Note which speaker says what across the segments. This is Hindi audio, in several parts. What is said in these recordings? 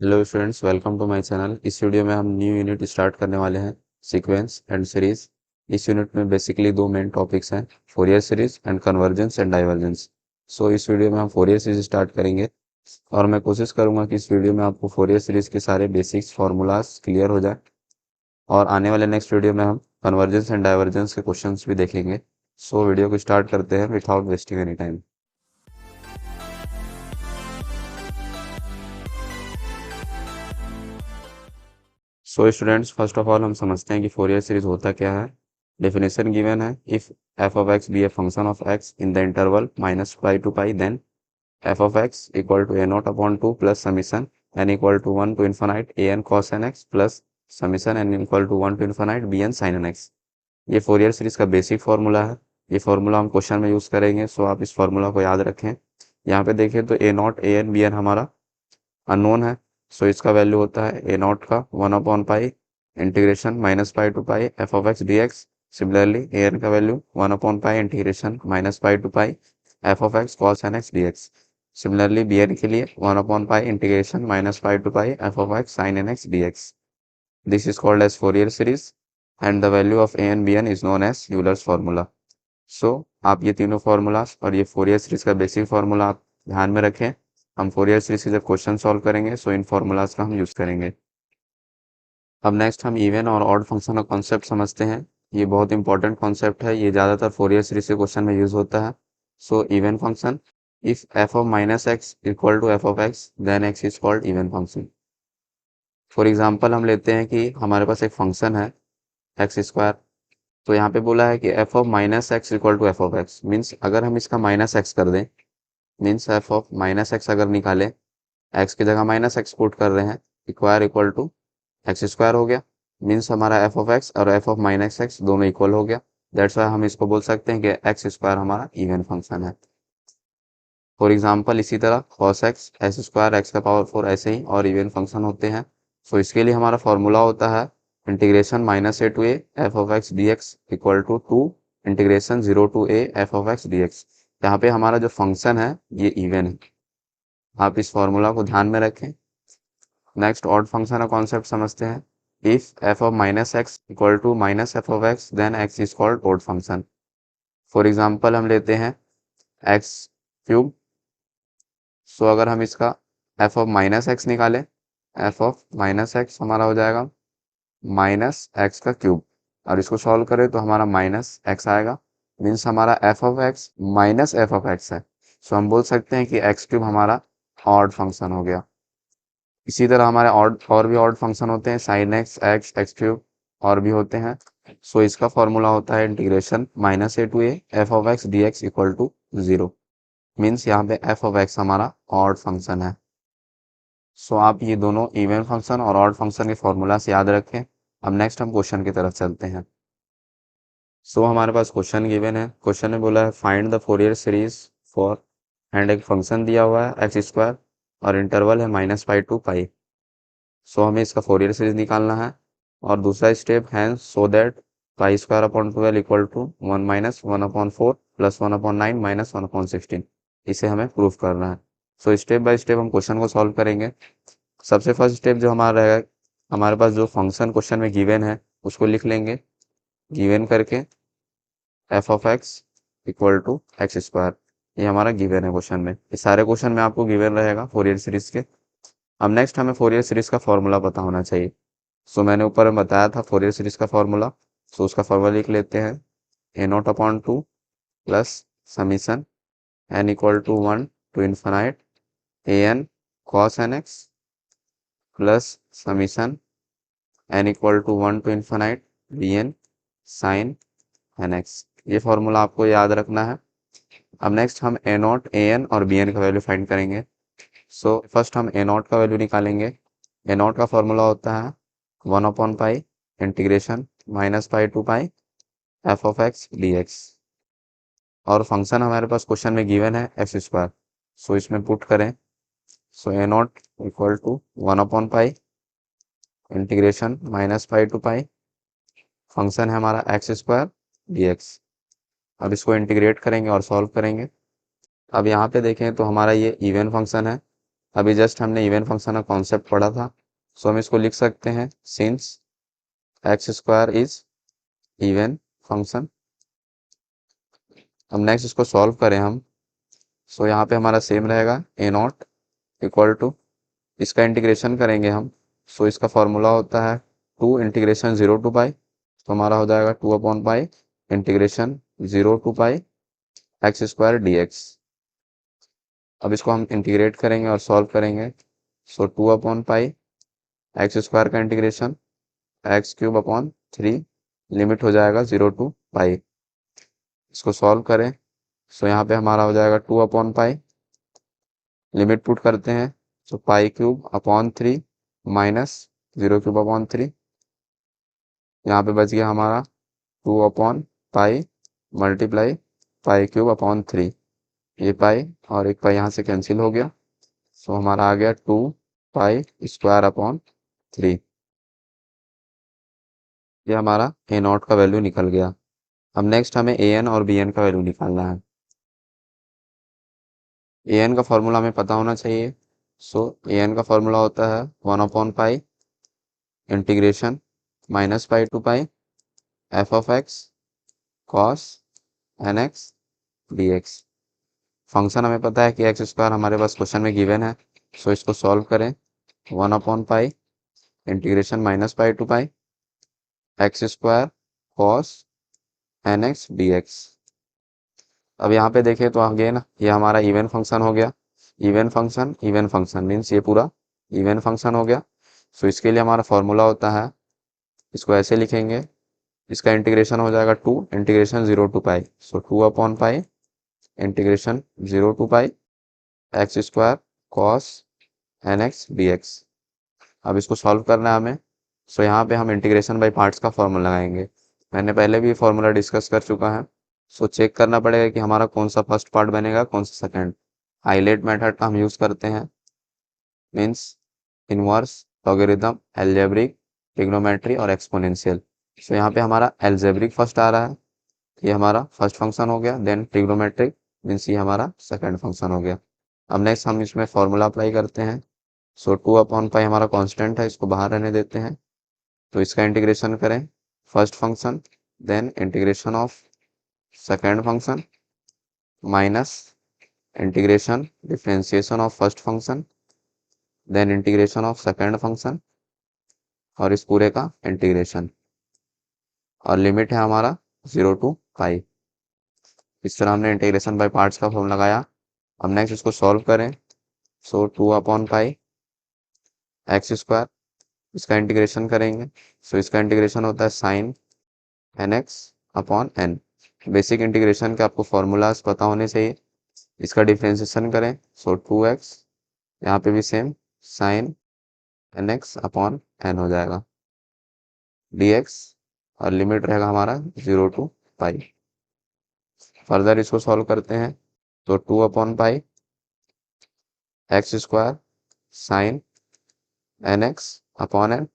Speaker 1: Hello students, welcome to my channel. इस वीडियो में हम न्यू यूनिट स्टार्ट करने वाले हैं, सीक्वेंस एंड सीरीज। इस यूनिट में बेसिकली दो मेन टॉपिक्स हैं, Fourier series and convergence and divergence. So इस वीडियो में हम फोरियर सीरीज स्टार्ट करेंगे और मैं कोशिश करूंगा कि इस वीडियो में आपको फोरियर सीरीज के सारे बेसिक्स फार्मूलाज क्लियर हो जाए। और आने वाले नेक्स्ट वीडियो में हम कन्वर्जेंस एंड डाइवर्जेंस के क्वेश्चंस भी देखेंगे। सो वीडियो को स्टार्ट करते हैं without wasting any time. So students, first of all हम समझते हैं कि फोरियर सीरीज होता क्या है। डेफिनेशन गिवन है, if f of x be a function of x in the interval minus pi to pi, then f of x equal to a not upon two plus summation n equal to one to infinite a n cos n x plus summation n equal to one to infinite b n sine n x. ये फोरियर सीरीज का बेसिक फार्मूला है। ये फार्मूला हम क्वेश्चन में यूज़ करेंगे, सो आप इस फार्मूला को याद रखें। यहाँ पे देखें तो a not a n b n हमारा अननोन है। सो इसका वैल्यू होता है ए नॉट का one upon pi integration minus pi to pi f of x d x. Similarly a n का value one upon pi integration minus pi to pi f of x cos n x d x. Similarly b n के लिए one upon pi integration minus pi to pi f of x sine n x d x. This is called as Fourier series and the value of a n b n is known as Euler's formula. So आप ये तीनों फार्मूलाज और ये फोरियर सीरीज का बेसिक फार्मूला आप ध्यान में रखें। हम फोरियर सीरीज से जब क्वेश्चन सॉल्व करेंगे सो इन फार्मूलाज का हम यूज़ करेंगे। अब नेक्स्ट हम इवन और ऑड फंक्शन का कॉन्सेप्ट समझते हैं। ये बहुत इंपॉर्टेंट कॉन्सेप्ट है, ये ज़्यादातर फोरियर सीरीज के क्वेश्चन में यूज़ होता है। So even function, if f of minus x equal to f of x then x is called even function. For example हम लेते हैं कि हमारे पास एक फंक्शन है एक्स स्क्वायर। तो यहाँ पे बोला है कि f of minus x equal to f of x, means अगर हम इसका माइनस एक्स कर दें, means f of minus x अगर निकाले, एक्स की जगह माइनस एक्स पुट कर रहे हैं, square equal to x square हो गया। मीन्स हमारा एफ ऑफ एक्स और एफ ऑफ माइनस एक्स दोनों इक्वल हो गया। दैट्स वाई हम इसको बोल सकते हैं कि एक्स स्क्वायर हमारा इवन फंक्शन है। फॉर एग्जाम्पल इसी तरह cos x x square x का पावर फोर ऐसे ही और इवन फंक्शन होते हैं। सो इसके लिए हमारा फॉर्मूला होता है integration minus a to a f of x d x equal to integration zero to a f of x d x. यहाँ पे हमारा जो फंक्शन है ये इवन है, आप इस फॉर्मूला को ध्यान में रखें। नेक्स्ट ऑड फंक्शन का कॉन्सेप्ट समझते हैं। If f of minus x equal to minus f of x then x is called odd function. For example हम लेते हैं एक्स क्यूब। सो अगर हम इसका एफ ऑफ माइनस एक्स निकालें, एफ ऑफ माइनस एक्स हमारा हो जाएगा माइनस एक्स का क्यूब, और इसको सॉल्व करें तो हमारा माइनस एक्स आएगा। मीन्स हमारा f of x minus f of x है। सो हम बोल सकते हैं कि एक्स क्यूब हमारा ऑड फंक्शन हो गया। इसी तरह हमारे और भी ऑड फंक्शन होते हैं, sine x x x cube और भी होते हैं। सो इसका फॉर्मूला होता है integration minus a to a f of x d x equal to zero. Means यहाँ पे एफ ऑफ एक्स हमारा ऑड फंक्शन है। सो आप ये दोनों इवन फंक्शन और ऑड फंक्शन के फॉर्मूला से याद रखें। अब नेक्स्ट हम क्वेश्चन की तरफ चलते हैं। सो हमारे पास क्वेश्चन गिवन है। क्वेश्चन में बोला है find the Fourier series for, and एक फंक्शन दिया हुआ है एक्स स्क्वायर और इंटरवल है माइनस पाई टू पाई। सो हमें इसका फोरियर सीरीज निकालना है। और दूसरा स्टेप है so that pi square upon twelve equal to one minus one upon four plus one upon nine minus one upon sixteen. इसे हमें प्रूफ करना है। सो स्टेप बाय स्टेप हम क्वेश्चन को सॉल्व करेंगे। सबसे फर्स्ट स्टेप जो हमारा रहेगा, हमारे पास जो फंक्शन क्वेश्चन में गिवन है उसको लिख लेंगे। गिवन करके f of x equal to x square, ये हमारा गिवन है क्वेश्चन में। ये सारे क्वेश्चन में आपको गिवन रहेगा फोरियर सीरीज के। अब नेक्स्ट हमें फोरियर सीरीज का फॉर्मूला पता होना चाहिए। सो मैंने ऊपर में बताया था फोरियर सीरीज का फॉर्मूला। सो उसका फॉर्मूला लिख लेते हैं, a not upon two plus summation n equal to one to infinite a n cos n x plus summation n equal to one to infinite b n sine n x. ये फॉर्मूला आपको याद रखना है। अब नेक्स्ट हम ए नॉट ए एन और बी एन का वैल्यू फाइंड करेंगे। सो फर्स्ट हम ए नॉट का वैल्यू निकालेंगे। ए नॉट का फॉर्मूला होता है one upon pi integration minus pi to pi f of x d x. और फंक्शन हमारे पास क्वेश्चन में गिवन है एक्स स्क्वायर। सो इसमें पुट करें। So a nought equal to one upon pi integration minus pi to pi, function है हमारा एक्स स्क्वायर डी एक्स। अब इसको इंटीग्रेट करेंगे और सॉल्व करेंगे। अब यहाँ पे देखें तो हमारा ये इवन फंक्शन है। अभी जस्ट हमने इवन फंक्शन का कॉन्सेप्ट पढ़ा था, सो हम इसको लिख सकते हैं since x square is even function. अब नेक्स्ट इसको सॉल्व करें हम, सो यहाँ पे हमारा सेम रहेगा ए नॉट इक्वल टू, इसका इंटीग्रेशन करेंगे हम, सो इसका फॉर्मूला होता है 2 इंटीग्रेशन 0 टू पाई, तो हमारा हो जाएगा 2 upon pi integration 0 to pi x square d x. अब इसको हम इंटीग्रेट करेंगे और सॉल्व करेंगे, so 2 upon pi x square का integration x cube upon 3, limit हो जाएगा 0 टू पाई। इसको सॉल्व करें, सो यहाँ पे हमारा हो जाएगा 2 अपॉन पाई, लिमिट पुट करते हैं, so pi cube upon 3 minus 0 cube upon 3, यहाँ पे बच गया हमारा 2 upon pi multiply pi cube upon 3, ये पाई और एक पाई यहाँ से कैंसिल हो गया, सो हमारा आ गया 2 पाई स्क्वायर अपॉन 3। ये हमारा ए नॉट का वैल्यू निकल गया। अब नेक्स्ट हमें ए एन और बी एन का वैल्यू निकालना है। ए एन का फॉर्मूला हमें पता होना चाहिए, सो ए एन का फॉर्मूला होता है 1 upon pi integration minus pi to pi f of x cos n x d x. Function हमें पता है कि एक्स स्क्वायर हमारे पास क्वेश्चन में गिवन है, सो इसको सॉल्व करें 1 upon pi integration minus pi to pi x square cos n x d x. अब यहाँ पे देखें तो अगेन ये हमारा इवन फंक्शन हो गया, इवन फंक्शन मीन्स ये पूरा इवन फंक्शन हो गया। सो इसके लिए हमारा फॉर्मूला होता है, इसको ऐसे लिखेंगे, इसका इंटीग्रेशन हो जाएगा 2 integration 0 to pi, so 2 upon pi integration 0 to pi x square cos n x d x. अब इसको सॉल्व करना है हमें, सो यहाँ पे हम इंटीग्रेशन बाई पार्ट्स का फॉर्मूला लगाएंगे। मैंने पहले भी फॉर्मूला डिस्कस कर चुका है, सो चेक करना पड़ेगा कि हमारा कौन सा फर्स्ट पार्ट बनेगा कौन सा सेकंड। हाईलाइट मेथड का हम यूज़ करते हैं, means inverse, logarithm, algebraic, trigonometry और एक्सपोनेंशियल। सो यहाँ पे हमारा अलजेब्रिक फर्स्ट आ रहा है, ये हमारा फर्स्ट फंक्शन हो गया, देन ट्रिग्नोमेट्रिक मीन्स ये हमारा सेकंड फंक्शन हो गया। अब नेक्स्ट हम इसमें फॉर्मूला अप्लाई करते हैं, सो 2 अपॉन पाई हमारा कांस्टेंट है, इसको बाहर रहने देते हैं, तो इसका इंटीग्रेशन करें first function, then integration of second function minus integration differentiation of first function, then integration of second function और इस पूरे का इंटीग्रेशन, और लिमिट है हमारा 0 टू पाई। इस तरह हमने इंटीग्रेशन बाय पार्ट्स का फॉर्म लगाया। अब नेक्स्ट इसको सॉल्व करें, so 2 upon pi x square, इसका इंटीग्रेशन करेंगे, सो इसका इंटीग्रेशन होता है sine n x upon n. Basic integration के आपको फॉर्मूलाज पता होने चाहिए। इसका डिफ्रेंशिएशन करें, सो 2x, यहाँ पे भी same sine n x upon n हो जाएगा dx, और लिमिट रहेगा हमारा 0 टू पाई। फर्दर इसको सॉल्व करते हैं, तो 2 upon pi x square sine n x upon n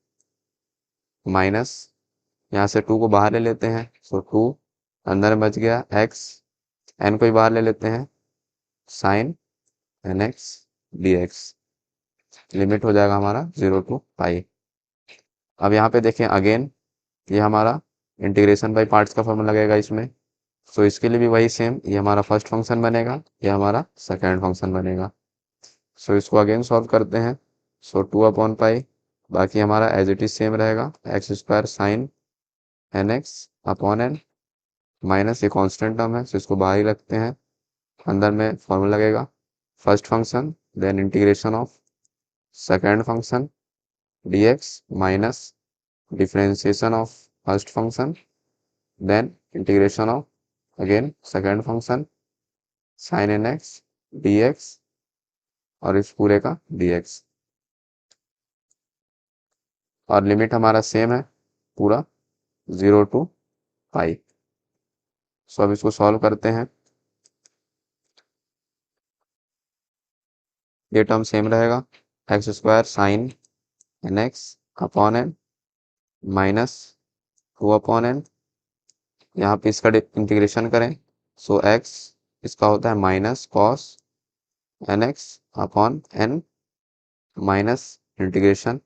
Speaker 1: minus, यहाँ से 2 को बाहर ले लेते हैं, सो 2 अंदर में बच गया x, n को ही बाहर ले लेते हैं, sine n x d x, limit हो जाएगा हमारा 0 टू पाई। अब यहाँ पे देखें अगेन ये हमारा इंटीग्रेशन बाई पार्ट्स का फॉर्मूला लगेगा इसमें, सो इसके लिए भी वही सेम, ये हमारा फर्स्ट फंक्शन बनेगा, ये हमारा सेकेंड फंक्शन बनेगा। सो इसको अगेन सॉल्व करते हैं, सो 2 अपॉन पाई, बाकी हमारा एज इट इज सेम रहेगा x square sine n x upon n minus, ये कांस्टेंट टर्म है, सो इसको बाहर ही रखते हैं, अंदर में फॉर्मूला लगेगा first function, then integration of second function dx minus differentiation of first function, then integration of again second function sine n x dx और इस पूरे का dx, और लिमिट हमारा सेम है पूरा 0 टू पाई। सो अब इसको सॉल्व करते हैं, ये टर्म सेम रहेगा x square sine n x upon n minus 2 upon n, यहाँ पे इसका इंटीग्रेशन करें, सो x इसका होता है minus cos n x upon n minus integration,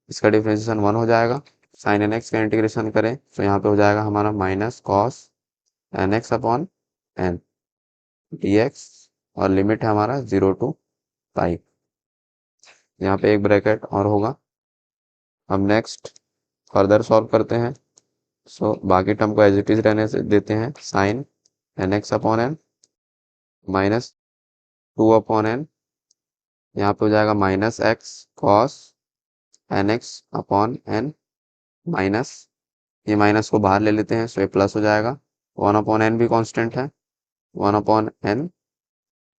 Speaker 1: इसका डिफरेंशिएशन 1 हो जाएगा। साइन एन एक्स का इंटीग्रेशन करें तो यहाँ पे हो जाएगा हमारा minus cos n x upon n d x, और लिमिट है हमारा 0 टू पाई। यहाँ पे एक ब्रैकेट और होगा। अब नेक्स्ट फर्दर सॉल्व करते हैं। सो बाकी टर्म को एज इट इज रहने से देते हैं। Sine n x upon n minus 2 upon n, यहाँ पे हो जाएगा minus x cos n x upon n minus, ये माइनस को बाहर ले लेते हैं सो ये प्लस हो जाएगा। 1 अपॉन एन भी कांस्टेंट है, 1 अपॉन एन,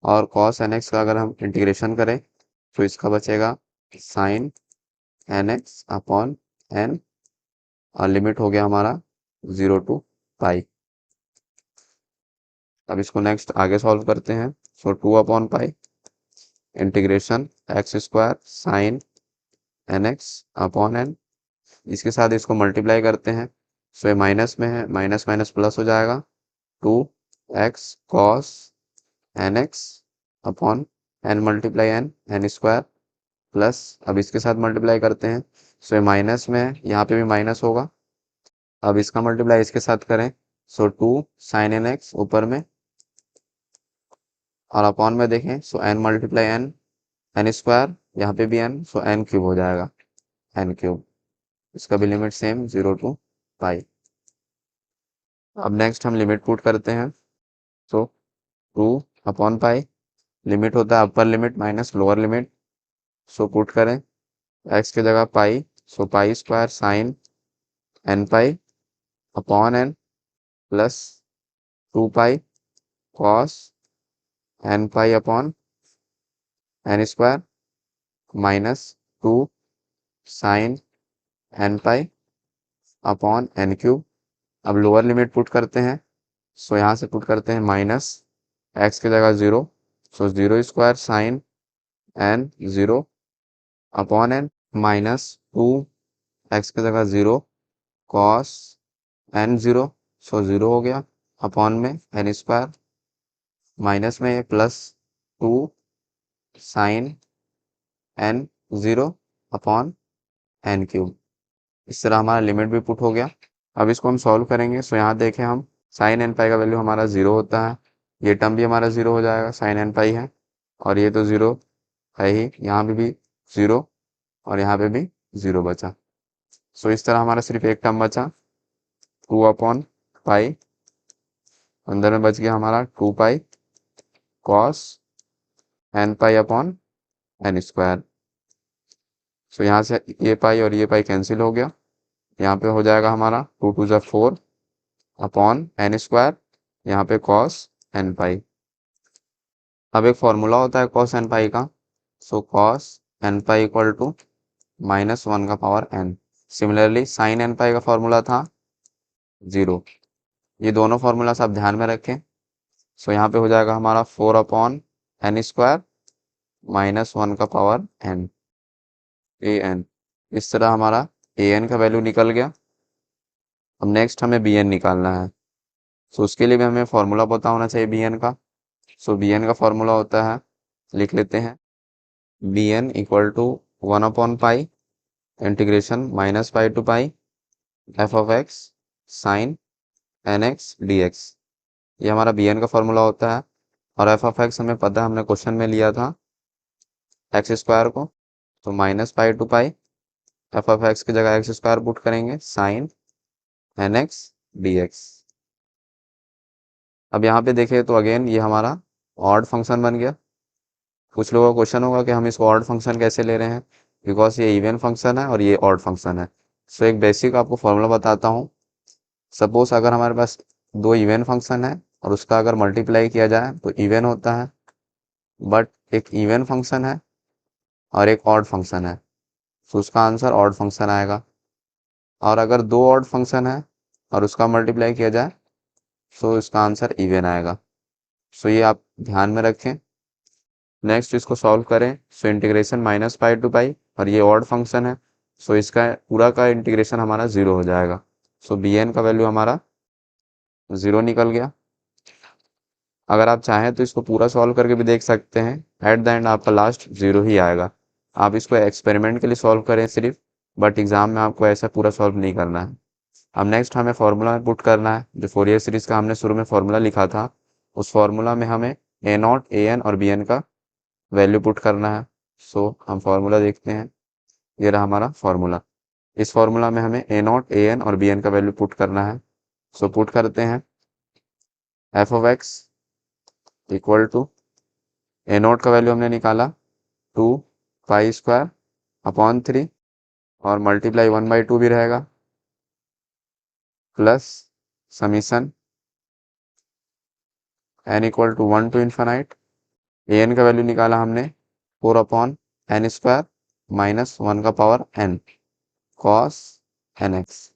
Speaker 1: और कॉस एन एक्स का अगर हम इंटीग्रेशन करें तो इसका बचेगा sine n x upon n, और लिमिट हो गया हमारा 0 टू पाई। अब इसको नेक्स्ट आगे सॉल्व करते हैं। So 2 upon pi integration x square sine n x upon n, इसके साथ इसको मल्टीप्लाई करते हैं। सो ये माइनस में है, माइनस माइनस प्लस हो जाएगा। 2x cos n x upon n multiply n, n square plus, अब इसके साथ मल्टीप्लाई करते हैं। सो ये माइनस में है, यहाँ पे भी माइनस होगा। अब इसका मल्टीप्लाई इसके साथ करें सो 2 साइन एन एक्स ऊपर में, और अपॉन में देखें so n multiply n, n square, यहाँ पे भी एन, सो एन क्यूब हो जाएगा, एन क्यूब। इसका भी लिमिट सेम 0 टू पाई। अब नेक्स्ट हम लिमिट पुट करते हैं। सो 2 अपॉन पाई, लिमिट होता है upper limit minus lower limit. So put करें एक्स की जगह pi, so pi square sine n pi upon n plus 2 pi cos n pi upon n square minus 2 sine n pi upon n cube. अब लोअर लिमिट पुट करते हैं। सो यहाँ से पुट करते हैं माइनस एक्स की जगह 0, so 0 square sine n 0 upon n minus 2 x की जगह 0 कॉस एन 0, सो 0 हो गया अपॉन में एन स्क्वायर माइनस में plus 2 sine n 0 upon n cube. इस तरह हमारा लिमिट भी पुट हो गया। अब इसको हम सॉल्व करेंगे। सो यहाँ देखें हम साइन एन पाई का वैल्यू हमारा 0 होता है, ये टर्म भी हमारा 0 हो जाएगा, साइन एन पाई है, और ये तो 0 है ही, यहाँ पे भी 0 और यहाँ पे भी 0 बचा। सो इस तरह हमारा सिर्फ एक टर्म बचा 2 अपॉन पाई, अंदर में बच गया हमारा 2 pi cos n pi upon n square. So यहाँ से ये पाई और ये पाई कैंसिल हो गया, यहाँ पे हो जाएगा हमारा 2 टू ज़ा 4 अपॉन एन स्क्वायर, यहाँ पे कॉस एन पाई। अब एक फॉर्मूला होता है कॉस एन पाई का। So cos n pi equal to -1 का power n. Similarly sine n pi का फॉर्मूला था 0। ये दोनों फॉर्मूलास आप ध्यान में रखें। सो यहाँ पे हो जाएगा हमारा 4 अपॉन एन स्क्वायर -1 का पावर एन, ए एन। इस तरह हमारा ए एन का वैल्यू निकल गया। अब नेक्स्ट हमें बी एन निकालना है। सो उसके लिए भी हमें फॉर्मूला पता होना चाहिए बी एन का। सो बी एन का फॉर्मूला होता है, लिख लेते हैं, b n equal to 1 upon pi integration minus pi to pi f of x sine n x d x. ये हमारा बी एन का फॉर्मूला होता है। और एफ ऑफ एक्स हमें पता है, हमने क्वेश्चन में लिया था एक्स स्क्वायर को, तो minus pi to pi f of x की जगह एक्स स्क्वायर पुट करेंगे sine n x d x. अब यहाँ पे देखें तो अगेन ये हमारा ऑड फंक्शन बन गया। कुछ लोगों का क्वेश्चन होगा कि हम इसको ऑड फंक्शन कैसे ले रहे हैं, बिकॉज ये इवन फंक्शन है और ये ऑड फंक्शन है। सो एक बेसिक आपको फॉर्मूला बताता हूँ। सपोज अगर हमारे पास दो इवन फंक्शन है और उसका अगर मल्टीप्लाई किया जाए तो इवन होता है, बट एक इवन फंक्शन है और एक ऑड फंक्शन है, तो उसका आंसर ऑड फंक्शन आएगा। और अगर दो ऑड फंक्शन है और उसका मल्टीप्लाई किया जाए तो इसका आंसर इवन आएगा। सो ये आप ध्यान में रखें। नेक्स्ट इसको सॉल्व करें। So integration minus pi to pi, और ये ऑड फंक्शन है, सो इसका पूरा का इंटीग्रेशन हमारा 0 हो जाएगा। सो बी एन का वैल्यू हमारा 0 निकल गया। अगर आप चाहें तो इसको पूरा सॉल्व करके भी देख सकते हैं, एट द एंड आपका लास्ट 0 ही आएगा। आप इसको एक्सपेरिमेंट के लिए सॉल्व करें सिर्फ, बट एग्जाम में आपको ऐसा पूरा सॉल्व नहीं करना है। अब नेक्स्ट हमें फॉर्मूला में पुट करना है, जो फोरियर सीरीज का हमने शुरू में फॉर्मूला लिखा था, उस फॉर्मूला में हमें ए नॉट, ए एन और बी एन का वैल्यू पुट करना है। सो हम फॉर्मूला देखते हैं, ये रहा हमारा फॉर्मूला। इस फॉर्मूला में हमें ए नॉट, ए एन और बी एन का वैल्यू पुट करना है। सो पुट करते हैं, f of x equal to, a not का वैल्यू हमने निकाला 2 पाई स्क्वायर अपॉन 3 और मल्टीप्लाई 1/2 भी रहेगा, plus summation n equal to 1 to infinite. A n का वैल्यू निकाला हमने 4 अपॉन एन स्क्वायर माइनस 1 का power n cos n x,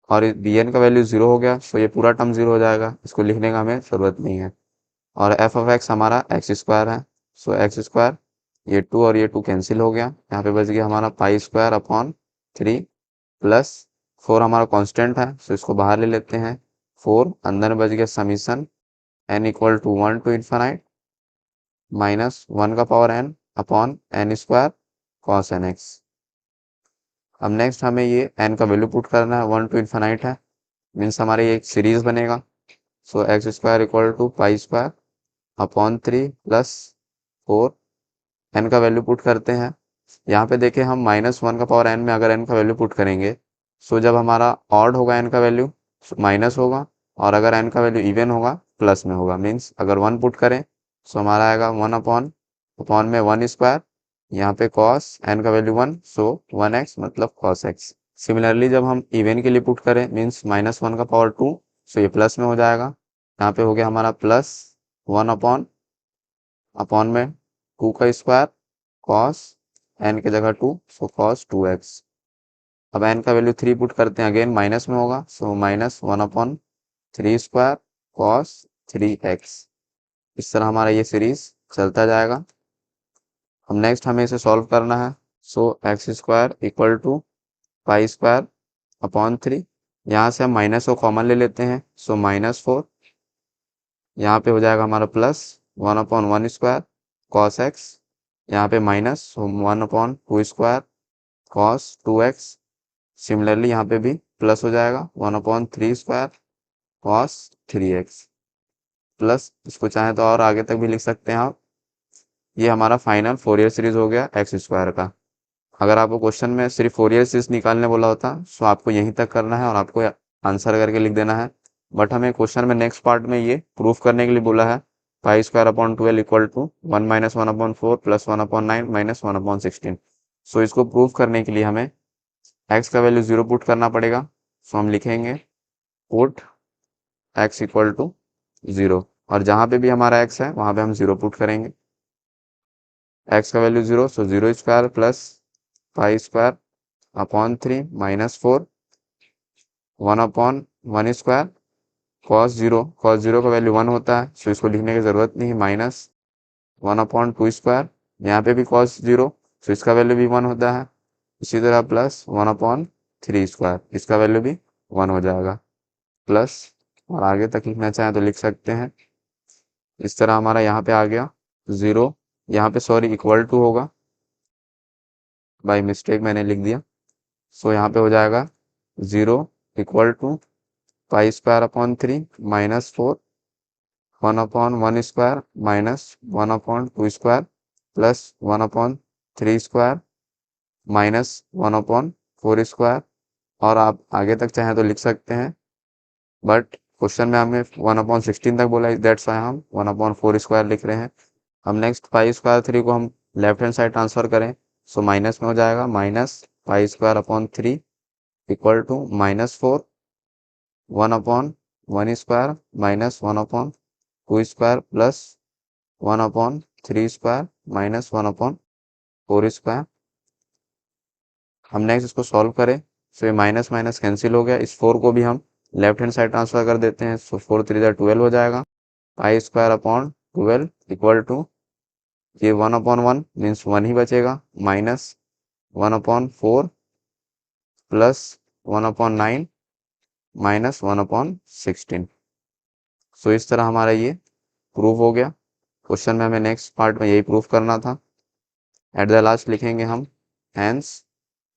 Speaker 1: और बी एन का वैल्यू 0 हो गया, सो ये पूरा टर्म 0 हो जाएगा, इसको लिखने का हमें ज़रूरत नहीं है। और एफ ऑफ एक्स हमारा एक्स स्क्वायर है, सो एक्स स्क्वायर, ये 2 और ये 2 कैंसिल हो गया, यहाँ पे बच गया हमारा पाई स्क्वायर अपॉन 3 प्लस 4 हमारा कांस्टेंट है, सो इसको बाहर ले लेते हैं, 4 अंदर बच गया summation n equal to 1 to infinite minus 1 का power n upon n square cos n x. अब नेक्स्ट हमें ये एन का वैल्यू पुट करना है, 1 टू इन्फानाइट है, मीन्स हमारे ये एक सीरीज बनेगा। So x square equal to pi square upon 3 plus 4, n का वैल्यू पुट करते हैं। यहाँ पे देखें हम -1 का पावर एन में अगर एन का वैल्यू पुट करेंगे, सो जब हमारा ऑड होगा एन का वैल्यू माइनस होगा, और अगर एन का वैल्यू इवन होगा प्लस में होगा। मीन्स अगर 1 पुट करें सो हमारा आएगा 1 अपॉन में 1 स्क्वायर, यहाँ पे कॉस एन का वैल्यू 1, सो 1x मतलब कॉस एक्स। सिमिलरली जब हम इवन के लिए पुट करें, मीन्स -1 का पावर 2, सो ये प्लस में हो जाएगा, यहाँ पे हो गया हमारा प्लस 1 अपॉन में 2 का स्क्वायर कॉस एन की जगह 2, सो कॉस 2x। अब एन का वैल्यू 3 पुट करते हैं, अगेन माइनस में होगा, सो -1 अपॉन 3 स्क्वायर कॉस 3x। इस तरह हमारा ये सीरीज चलता जाएगा। अब नेक्स्ट हमें इसे सॉल्व करना है। So x square equal to pi square upon 3, यहाँ से हम माइनस को कॉमन ले लेते हैं, सो -4, यहाँ पे हो जाएगा हमारा plus 1 upon 1 square cos x, यहाँ पे minus 1 upon 2 square cos 2x। Similarly यहाँ पे भी प्लस हो जाएगा 1 upon 3 square cos 3x, plus इसको चाहे तो और आगे तक भी लिख सकते हैं आप। ये हमारा फाइनल फोरियर सीरीज हो गया एक्स स्क्वायर का। अगर आपको क्वेश्चन में सिर्फ फोरियर सीरीज निकालने बोला होता सो आपको यहीं तक करना है और आपको आंसर करके लिख देना है, बट हमें क्वेश्चन में नेक्स्ट पार्ट में ये प्रूफ करने के लिए बोला है, pi square upon 12 equal to 1 - 1 upon 4 plus 1 upon 9 minus 1 upon 16। So इसको प्रूफ करने के लिए हमें एक्स का वैल्यू 0 पुट करना पड़ेगा। सो हम लिखेंगे पुट एक्स इक्वल टू 0, और जहाँ पे भी हमारा एक्स है वहाँ पे हम 0 पुट करेंगे। एक्स का value 0, so 0 square plus pi square upon 3 -4 1 upon 1 square cos 0, का वैल्यू 1 होता है, सो इसको लिखने की ज़रूरत नहीं है, माइनस 1 अपॉन 2 स्क्वायर, यहाँ पे भी कॉस 0, सो इसका वैल्यू भी 1 होता है, इसी तरह प्लस 1 अपॉन 3 स्क्वायर, इसका वैल्यू भी 1 हो जाएगा, प्लस, और आगे तक लिखना चाहें तो लिख सकते हैं। इस तरह हमारा यहाँ पे आ गया 0, यहाँ पे सॉरी इक्वल टू होगा, बाय मिस्टेक मैंने लिख दिया। सो यहाँ पे हो जाएगा 0 equal to pi square upon 3 -4 1 upon 1 square minus 1 upon 2 square plus 1 upon 3 square minus 1 upon 4 square, और आप आगे तक चाहें तो लिख सकते हैं, बट क्वेश्चन में हमें 1 अपॉन 16 तक बोला है, दैट्स वाई हम 1 अपॉन 4 स्क्वायर लिख रहे हैं। हम नेक्स्ट पाई स्क्वायर 3 को हम लेफ्ट हैंड साइड ट्रांसफर करें, सो माइनस में हो जाएगा, minus pi square upon 3 equal to -4 1 upon 1 square minus 1 upon 2 square plus 1 upon 3 square minus 1 upon 4 square. हम नेक्स्ट इसको सॉल्व करें, सो ये माइनस माइनस कैंसिल हो गया, इस 4 को भी हम लेफ्ट हैंड साइड ट्रांसफर कर देते हैं, सो 4 3 12 हो जाएगा, pi square upon 12 equal to, ये 1 अपॉन 1 मीन्स 1 ही बचेगा, minus 1 upon 4 plus 1 upon 9 minus 1 upon 16। So इस तरह हमारा ये प्रूफ हो गया। क्वेश्चन में हमें नेक्स्ट पार्ट में यही प्रूफ करना था। एट द लास्ट लिखेंगे हम hence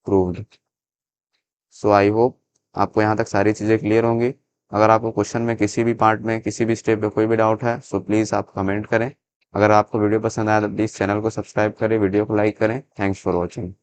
Speaker 1: proved. So I hope आपको यहाँ तक सारी चीज़ें क्लियर होंगी। अगर आपको क्वेश्चन में किसी भी पार्ट में किसी भी स्टेप पे कोई भी डाउट है सो प्लीज़ आप कमेंट करें। अगर आपको वीडियो पसंद आया तो प्लीज़ चैनल को सब्सक्राइब करें, वीडियो को लाइक करें। Thanks for watching.